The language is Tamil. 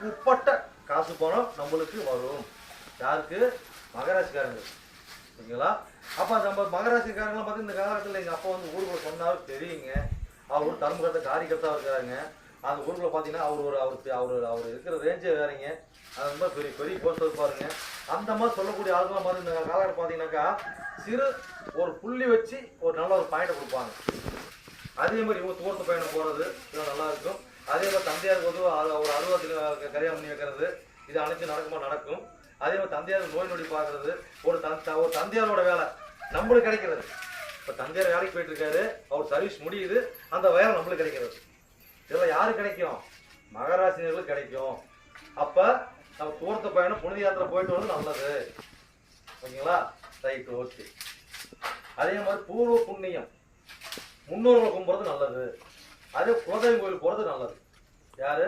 உட்பட்ட காசு பணம் நம்மளுக்கு வரும். யாருக்கு? மகராசிக்காரங்க. ஓகேங்களா? அப்போ நம்ம மகராசிக்காரங்களாம் பார்த்து இந்த காலகட்டத்தில் எங்கள் அப்பா வந்து ஊருக்குள்ள சொன்னாலும் தெரியுங்க. அவர் தர்மகர்த்த காரியகர்த்தா இருக்கிறாங்க. அந்த ஊருக்குள்ள பார்த்தீங்கன்னா அவர் இருக்கிற ரேஞ்சே வேறங்க. அது ரொம்ப பெரிய பெரிய போஸ்ட் இருப்பாருங்க. அந்த மாதிரி சொல்லக்கூடிய ஆளுங்களாம் பார்த்து இந்த காலகட்டம் பார்த்தீங்கன்னாக்கா சிறு ஒரு புள்ளி வச்சு ஒரு நல்ல ஒரு பாயிண்டை கொடுப்பாங்க. அதே மாதிரி இவங்க தூரத்து பயணம் போகிறது இதெல்லாம் நல்லா இருக்கும். அதே மாதிரி தந்தையாருக்கு வந்து ஒரு அறுபத்தில் கல்யாணம் பண்ணி வைக்கிறது, இது அனைத்து நடக்கும். அதே மாதிரி தந்தையாருக்கு நோய் நொடி பார்க்கறது, ஒரு தந்தையாரோட வேலை நம்மளுக்கு கிடைக்கிறது. இப்போ தந்தையார் வேலைக்கு போயிட்டு இருக்காரு, அவர் சர்வீஸ் முடியுது, அந்த வேலை நம்மளுக்கு கிடைக்கிறது. இதெல்லாம் யாருக்கு கிடைக்கும்? மகராசினர்களுக்கு கிடைக்கும். அப்போ நம்ம தூரத்து பயணம் புனித யாத்திரை போயிட்டு வந்து நல்லது. ஓகேங்களா? Right, okay. அதே மாதிரி பூர்வ புண்ணியம், முன்னோர்களை கும்புறது நல்லது. அதே குலதெய்வம் கோயில் போகிறது நல்லது. யாரு?